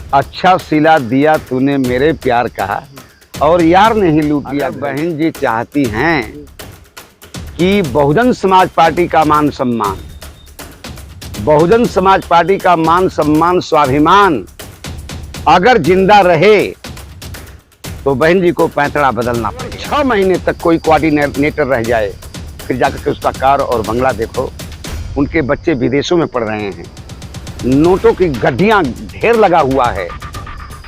अच्छा सिला दिया तूने मेरे प्यार का और यार नहीं लूट लिया। बहन जी चाहती हैं कि बहुजन समाज पार्टी का मान सम्मान, बहुजन समाज पार्टी का मान सम्मान स्वाभिमान अगर जिंदा रहे तो बहन जी को पैंतरा बदलना पड़ेगा। 6 महीने तक कोई कोऑर्डिनेटर रह जाए, फिर जाकर के उसका कार और बंगला देखो। उनके बच्चे विदेशों में पढ़ रहे हैं, नोटों की गड्डियां ढेर लगा हुआ है।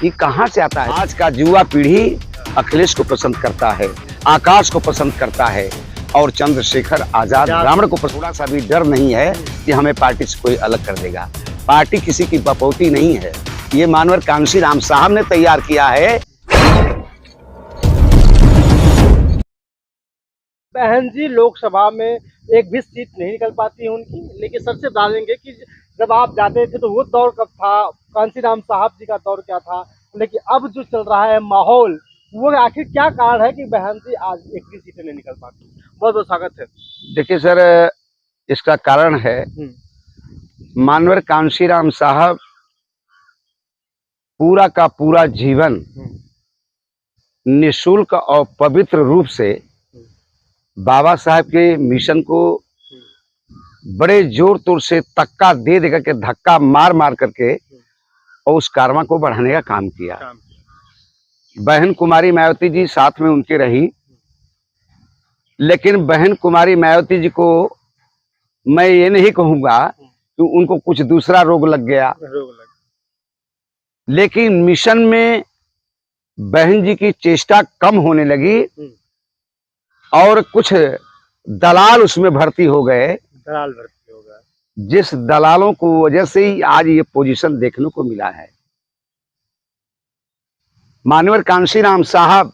ये कहां से आता है? आज का युवा पीढ़ी अखिलेश को पसंद करता है, आकाश को पसंद करता है और चंद्रशेखर आजाद ब्राह्मण को थोड़ा सा भी डर नहीं है कि हमें पार्टी से कोई अलग कर देगा। पार्टी किसी की बपौती नहीं है, ये मानवर कांशीराम साहब ने तैयार किया है। बहन जी लोकसभा में एक भी सीट नहीं निकल पाती है उनकी, लेकिन सबसे डालेंगे कि जब आप जाते थे तो वो दौर कब था, कांशीराम साहब जी का दौर क्या था, लेकिन अब जो चल रहा है माहौल, वो आखिर क्या कारण है कि बहन जी आज एक भी सीटें नहीं निकल पाती। बहुत बहुत स्वागत है। देखिए सर, इसका कारण है मानवर कांशीराम साहब पूरा का पूरा जीवन निःशुल्क और पवित्र रूप से बाबा साहब के मिशन को बड़े जोर तोर से तक्का दे दे करके, धक्का मार मार करके और उस कारवां को बढ़ाने का काम किया। बहन कुमारी मायावती जी साथ में उनके रही, लेकिन बहन कुमारी मायावती जी को मैं ये नहीं कहूंगा कि उनको कुछ दूसरा रोग लग गया, लेकिन मिशन में बहन जी की चेष्टा कम होने लगी और कुछ दलाल उसमें भर्ती हो गए। जिस दलालों को वजह से ही आज ये पोजीशन देखने को मिला है। मानवर कांशीराम साहब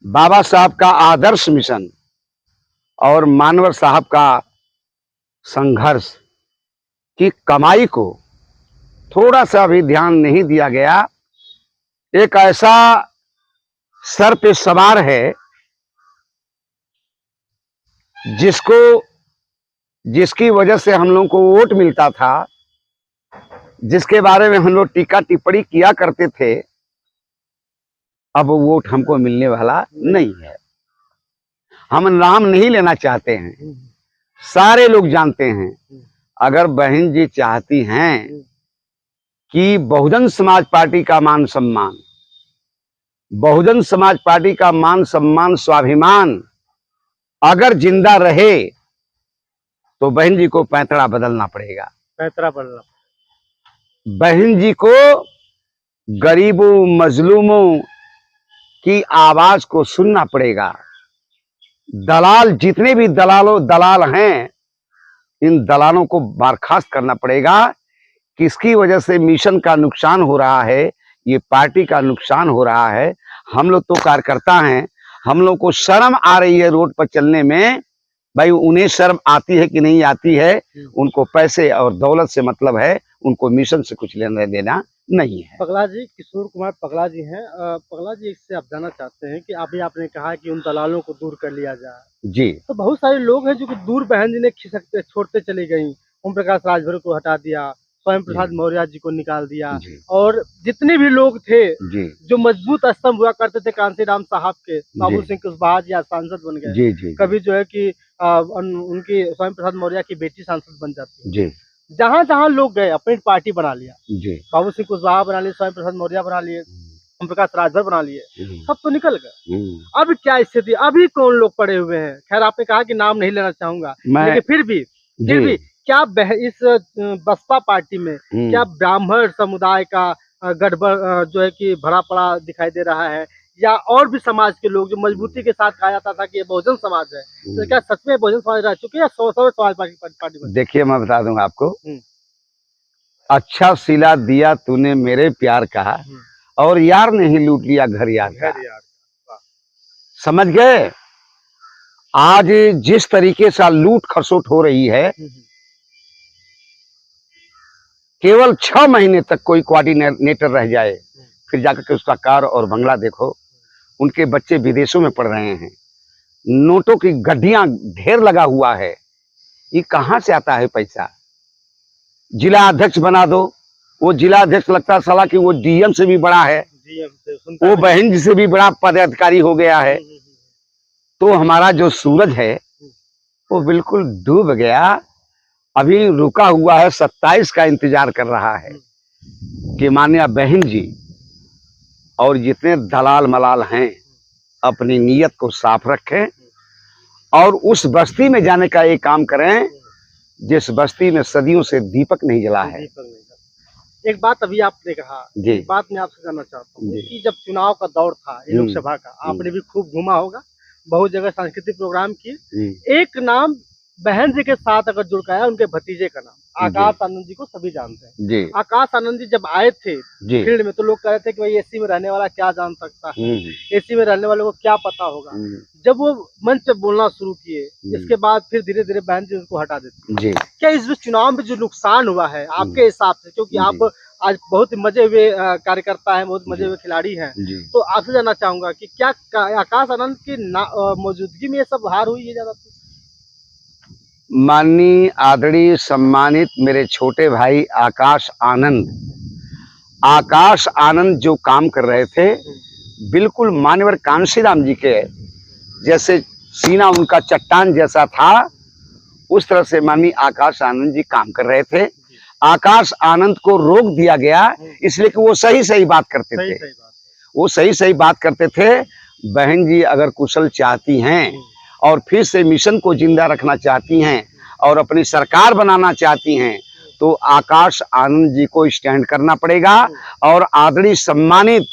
बाबा साहब का आदर्श मिशन और मानवर साहब का संघर्ष की कमाई को थोड़ा सा भी ध्यान नहीं दिया गया। एक ऐसा सर पे सवार है जिसकी वजह से हम लोगों को वोट मिलता था, जिसके बारे में हम लोग टीका टिप्पणी किया करते थे, अब वोट हमको मिलने वाला नहीं है। हम नाम नहीं लेना चाहते हैं, सारे लोग जानते हैं। अगर बहन जी चाहती हैं कि बहुजन समाज पार्टी का मान सम्मान, बहुजन समाज पार्टी का मान सम्मान स्वाभिमान अगर जिंदा रहे तो बहन जी को पैंतरा बदलना पड़ेगा। पैंतरा बदलना, बहन जी को गरीबों मजलूमों की आवाज को सुनना पड़ेगा। दलाल जितने भी दलाल हैं, इन दलालों को बर्खास्त करना पड़ेगा। किसकी वजह से मिशन का नुकसान हो रहा है, ये पार्टी का नुकसान हो रहा है। हम लोग तो कार्यकर्ता हैं, हम लोग को शर्म आ रही है रोड पर चलने में। भाई उन्हें शर्म आती है कि नहीं आती है? उनको पैसे और दौलत से मतलब है, उनको मिशन से कुछ लेना देना नहीं है। पगला जी, किशोर कुमार पगला जी हैं। पगला जी, इससे आप जानना चाहते हैं कि अभी आपने कहा कि उन दलालों को दूर कर लिया जाए जी, तो बहुत सारे लोग हैं जो कि दूर बहन जी ने खिसकते छोड़ते चले गई। ओम प्रकाश राजभर को हटा दिया, स्वयं प्रसाद मौर्य जी को निकाल दिया, और जितने भी लोग थे जो मजबूत स्तंभ हुआ करते थे कांशीराम साहब के, बाबू सिंह कुशवाहा जी आज सांसद बन गए। कभी जो है कि उनकी स्वयं प्रसाद मौर्य की बेटी सांसद बन जाती है। जहाँ जहाँ लोग गए अपनी पार्टी बना लिया। बाबू सिंह कुशवाहा बना लिए, स्वयं प्रसाद मौर्य बना लिए, ओम प्रकाश राजभर बना लिए, सब तो निकल गए। अब क्या स्थिति, अभी कौन लोग पड़े हुए हैं? खैर आपने कहा कि नाम नहीं लेना चाहूंगा, लेकिन फिर भी क्या इस बसपा पार्टी में क्या ब्राह्मण समुदाय का गड़बड़ जो है कि भरा पड़ा दिखाई दे रहा है, या और भी समाज के लोग जो मजबूती के साथ कहा जाता था कि ये बहुजन समाज है, तो क्या सच में बहुजन समाज रह चुके हैं या समाज पार्टी में? देखिए मैं बता दूंगा आपको। अच्छा सिला दिया तूने मेरे प्यार का और यार नहीं लूट लिया घर यार का। समझ गए? आज जिस तरीके से लूट खसोट हो रही है, केवल 6 महीने तक कोई कोऑर्डिनेटर रह जाए, फिर जाकर के उसका कार और बंगला देखो। उनके बच्चे विदेशों में पढ़ रहे हैं, नोटों की गड्डियां ढेर लगा हुआ है। ये कहां से आता है पैसा? जिला अध्यक्ष बना दो, वो जिला अध्यक्ष लगता है साला कि वो डीएम से भी बड़ा है, डीएम से सुनता वो है। बहन जी से भी बड़ा पदाधिकारी हो गया है। तो हमारा जो सूरज है वो बिल्कुल डूब गया। अभी रुका हुआ है, 27 का इंतजार कर रहा है कि माननीय बहन जी और जितने दलाल मलाल हैं अपनी नीयत को साफ रखें और उस बस्ती में जाने का एक काम करें जिस बस्ती में सदियों से दीपक नहीं जला है। एक बात अभी आपने कहा, जी। एक बात मैं आपसे जानना चाहता हूँ जी। कि जब चुनाव का दौर था लोकसभा का, आपने भी खूब घूमा होगा, बहुत जगह सांस्कृतिक प्रोग्राम किए। एक नाम बहन जी के साथ अगर जुड़ गया, उनके भतीजे का नाम आकाश आनंद जी को सभी जानते हैं। जी। आकाश आनंद जी जब आए थे जी। फील्ड में तो लोग कह रहे थे कि भाई एसी में रहने वाला क्या जान सकता है, एसी में रहने वाले को क्या पता होगा। जब वो मंच पे बोलना शुरू किए, इसके बाद फिर धीरे धीरे बहन जी उनको हटा देती। जी। क्या इस चुनाव में जो नुकसान हुआ है आपके हिसाब से, क्योंकि आप आज बहुत मजे हुए कार्यकर्ता हैं, बहुत मजे हुए खिलाड़ी हैं, तो आपसे जानना चाहूंगा कि क्या आकाश आनंद की मौजूदगी में ये सब हार हुई है ज्यादा? माननीय आदरणीय सम्मानित मेरे छोटे भाई आकाश आनंद जो काम कर रहे थे बिल्कुल मान्यवर कांशीराम जी के जैसे, सीना उनका चट्टान जैसा था, उस तरह से माननीय आकाश आनंद जी काम कर रहे थे। आकाश आनंद को रोक दिया गया इसलिए कि वो सही बात करते थे, वो सही बात करते थे। बहन जी अगर कुशल चाहती हैं और फिर से मिशन को जिंदा रखना चाहती हैं और अपनी सरकार बनाना चाहती हैं तो आकाश आनंद जी को स्टैंड करना पड़ेगा। और आदरणीय सम्मानित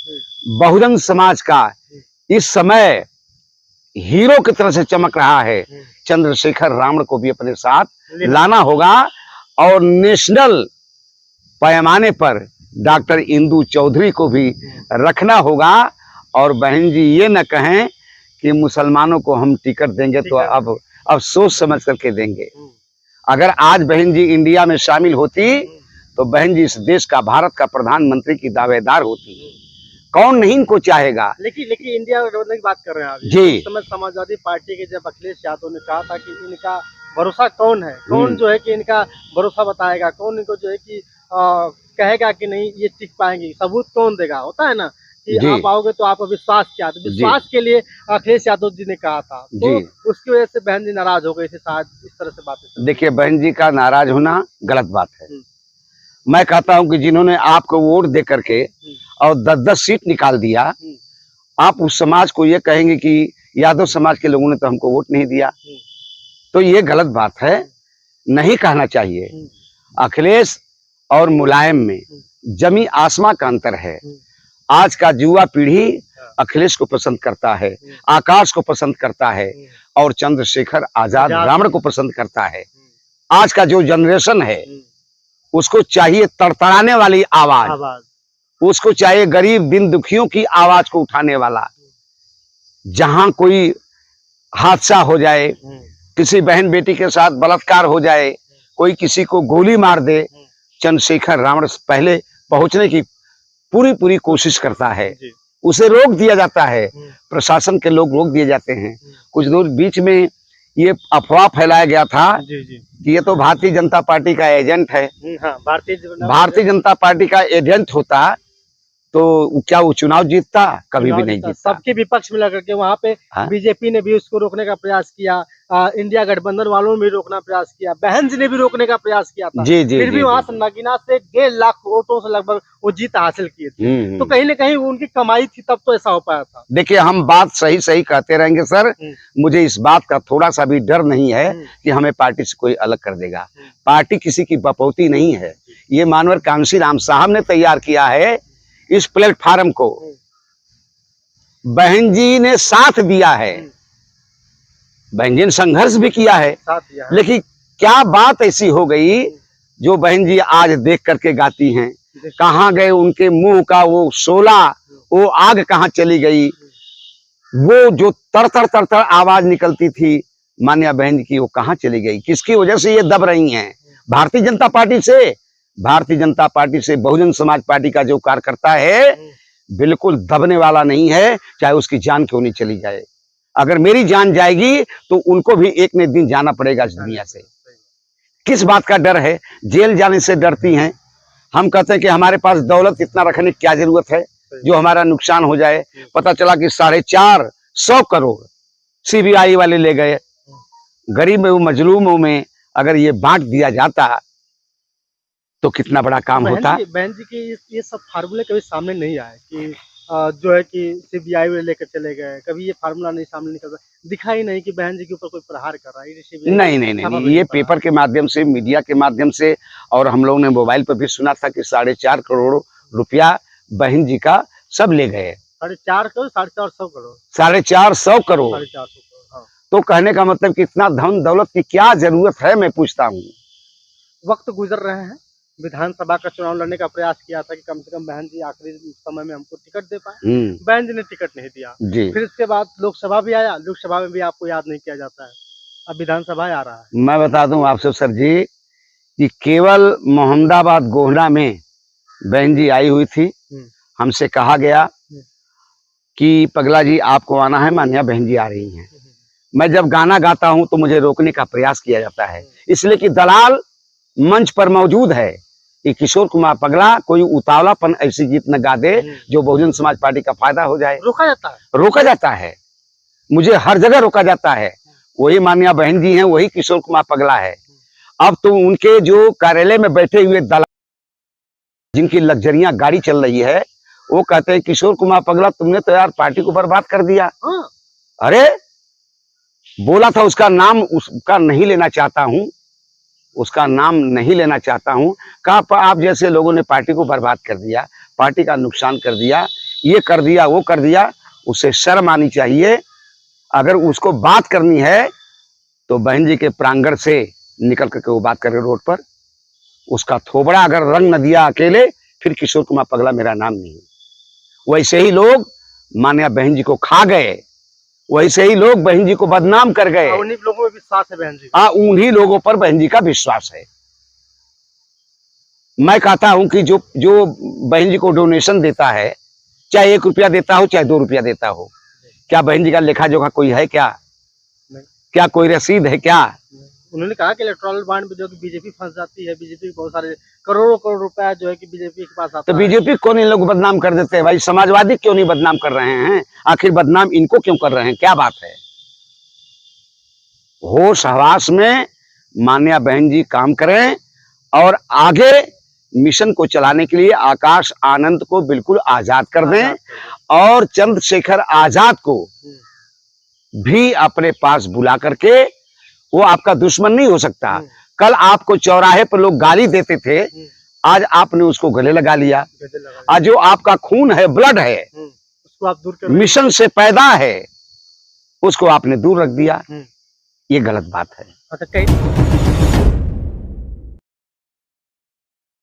बहुजन समाज का इस समय हीरो की तरह से चमक रहा है चंद्रशेखर रावण को भी अपने साथ लाना होगा और नेशनल पैमाने पर डॉक्टर इंदु चौधरी को भी रखना होगा। और बहन जी ये न कहें कि मुसलमानों को हम टिकट देंगे तो अब सोच समझ करके देंगे। अगर आज बहन जी इंडिया में शामिल होती तो बहन जी इस देश का, भारत का प्रधानमंत्री की दावेदार होती। कौन नहीं इनको चाहेगा। लेकिन इंडिया गठबंधन की बात कर रहे हैं आप जी। इस समय समाजवादी पार्टी के जब अखिलेश यादव ने कहा था कि इनका भरोसा कौन है, कौन जो है कि इनका भरोसा बताएगा, कौन इनको जो है कि कहेगा कि नहीं ये टिक पाएंगे, सबूत कौन देगा, होता है ना कि आप आओगे तो आपको विश्वास किया, तो विश्वास के लिए अखिलेश यादव जी ने कहा था, तो उसकी वजह से बहन जी नाराज हो गई थी शायद, इस तरह से बातें। देखिए बहन जी का नाराज होना गलत बात है। मैं कहता हूं कि जिन्होंने आपको वोट दे करके और 10-10 सीट निकाल दिया, आप उस समाज को ये कहेंगे कि यादव समाज के लोगों ने तो हमको वोट नहीं दिया, तो ये गलत बात है, नहीं कहना चाहिए। अखिलेश और मुलायम में जमी आसमां का अंतर है। आज का युवा पीढ़ी अखिलेश को पसंद करता है, आकाश को पसंद करता है और चंद्रशेखर आजाद रावण को पसंद करता है। आज का जो जनरेशन है उसको चाहिए तड़तड़ाने वाली आवाज, उसको चाहिए गरीब दिन दुखियों की आवाज को उठाने वाला। जहां कोई हादसा हो जाए, किसी बहन बेटी के साथ बलात्कार हो जाए, कोई किसी को गोली मार दे, चंद्रशेखर रावण पहले पहुंचने की पूरी कोशिश करता है, उसे रोक दिया जाता है, प्रशासन के लोग रोक दिए जाते हैं। कुछ दूर बीच में ये अफवाह फैलाया गया था कि ये तो भारतीय जनता पार्टी का एजेंट है। भारतीय जनता पार्टी का एजेंट होता तो क्या वो चुनाव जीतता? कभी भी नहीं जीतता। सबके विपक्ष में लग के वहाँ पे बीजेपी ने भी उसको रोकने का प्रयास किया, इंडिया गठबंधन वालों ने भी रोकना प्रयास किया, बहन जी ने भी रोकने का प्रयास किया था। फिर भी वहाँ से नगीना से 1.5 लाख वोटों से लगभग वो जीत हासिल किए थे। तो कहीं न कहीं उनकी कमाई थी, तब तो ऐसा हो पाया था। देखिए हम बात सही कहते रहेंगे सर, मुझे इस बात का थोड़ा सा भी डर नहीं है कि हमें पार्टी से कोई अलग कर देगा। पार्टी किसी की बपौती नहीं है, ये मानवर कांशीराम साहब ने तैयार किया है। इस प्लेटफार्म को बहन जी ने साथ दिया है, बहन जी ने संघर्ष भी किया है, लेकिन क्या बात ऐसी हो गई जो बहन जी आज देख करके गाती हैं? कहाँ गए उनके मुंह का वो शोला, वो आग कहाँ चली गई? वो जो तर आवाज निकलती थी मान्या बहन की, वो कहाँ चली गई? किसकी वजह से ये दब रही हैं? भारतीय जनता पार्टी से। भारतीय जनता पार्टी से बहुजन समाज पार्टी का जो कार्यकर्ता है बिल्कुल दबने वाला नहीं है, चाहे उसकी जान क्यों नहीं चली जाए। अगर मेरी जान जाएगी तो उनको भी एक न दिन जाना पड़ेगा इस दुनिया से। किस बात का डर है? जेल जाने से डरती हैं, हम कहते हैं कि हमारे पास दौलत इतना रखने की क्या जरूरत है जो हमारा नुकसान हो जाए। पता चला कि 450 करोड़ सीबीआई वाले ले गए। गरीब मजलूमों में अगर ये बांट दिया जाता तो कितना बड़ा काम होता। बहन जी के ये सब फार्मूले कभी सामने नहीं आए कि जो है कि सीबीआई में लेकर चले गए, कभी ये फार्मूला नहीं सामने निकल रहा, दिखा ही नहीं कि बहन जी के ऊपर कोई प्रहार कर रहा है। नहीं, ये पेपर के माध्यम से, मीडिया के माध्यम से, और हम लोगों ने मोबाइल पर भी सुना था कि 4.5 करोड़ रुपया बहन जी का सब ले गए। 4.5 करोड़ 450 करोड़ 450 करोड़। 450 करोड़। हाँ। तो कहने का मतलब कि इतना धन दौलत की क्या जरूरत है, मैं पूछता हूँ। वक्त गुजर रहे हैं, विधानसभा का चुनाव लड़ने का प्रयास किया था कि कम से कम बहन जी आखिरी समय में हमको टिकट दे पाए। बहन जी ने टिकट नहीं दिया जी। फिर इसके बाद लोकसभा भी आया, लोकसभा में भी आपको याद नहीं किया जाता है। अब विधानसभा आ रहा है। मैं बता दूं आपसे सर जी कि केवल मोहम्मदाबाद गोहना में बहन जी आई हुई थी। हमसे कहा गया कि पगला जी आपको आना है, मान्या बहन जी आ रही हैं। मैं जब गाना गाता हूं तो मुझे रोकने का प्रयास किया जाता है, इसलिए कि दलाल मंच पर मौजूद है कि किशोर कुमार पगला कोई उतावलापन ऐसी गीत न गा दे जो बहुजन समाज पार्टी का फायदा हो जाए। रोका जाता है, मुझे हर जगह रोका जाता है। वही मान्या बहन जी हैं, वही किशोर कुमार पगला है। अब तो उनके जो कार्यालय में बैठे हुए दलाल जिनकी लग्जरियां गाड़ी चल रही है, वो कहते हैं किशोर कुमार पगला तुमने तो यार पार्टी को बर्बाद कर दिया। अरे बोला था उसका नाम उसका नहीं लेना चाहता हूं, उसका नाम नहीं लेना चाहता हूं। कहा आप जैसे लोगों ने पार्टी को बर्बाद कर दिया, पार्टी का नुकसान कर दिया, ये कर दिया, वो कर दिया। उसे शर्म आनी चाहिए। अगर उसको बात करनी है तो बहन जी के प्रांगण से निकल करके वो बात करे रोड पर। उसका थोबड़ा अगर रंग न दिया अकेले, फिर किशोर कुमार पगला मेरा नाम नहीं। वैसे ही लोग मान्या बहन जी को खा गए, वैसे ही लोग बहन जी को बदनाम कर गए। उन्हीं लोगों में विश्वास है बहन जी। हाँ, उन्हीं लोगों पर बहन जी का विश्वास है। मैं कहता हूं कि जो बहन जी को डोनेशन देता है, चाहे 1 रुपया देता हो चाहे 2 रुपया देता हो, क्या बहन जी का लेखा जोखा कोई है क्या? क्या कोई रसीद है क्या? उन्होंने कहा कि इलेक्टोरल बॉन्ड में जो कि बीजेपी फंस जाती है, बीजेपी बहुत सारे करोड़ों करोड़ रुपया जो है कि बीजेपी के पास आता है। तो बीजेपी को इन लोग बदनाम कर देते हैं भाई, समाजवादी क्यों नहीं बदनाम कर रहे हैं? आखिर बदनाम इनको क्यों कर रहे हैं? क्या बात है? होश हवास में मान्या बहन जी काम करें और आगे मिशन को चलाने के लिए आकाश आनंद को बिल्कुल आजाद कर दें और चंद्रशेखर आजाद को भी अपने पास बुला करके, वो आपका दुश्मन नहीं हो सकता। कल आपको चौराहे पर लोग गाली देते थे, आज आपने उसको गले लगा लिया। आज जो आपका खून है, ब्लड है, उसको आप दूर कर, मिशन से पैदा है, उसको आपने दूर रख दिया। ये गलत बात है। अच्छा,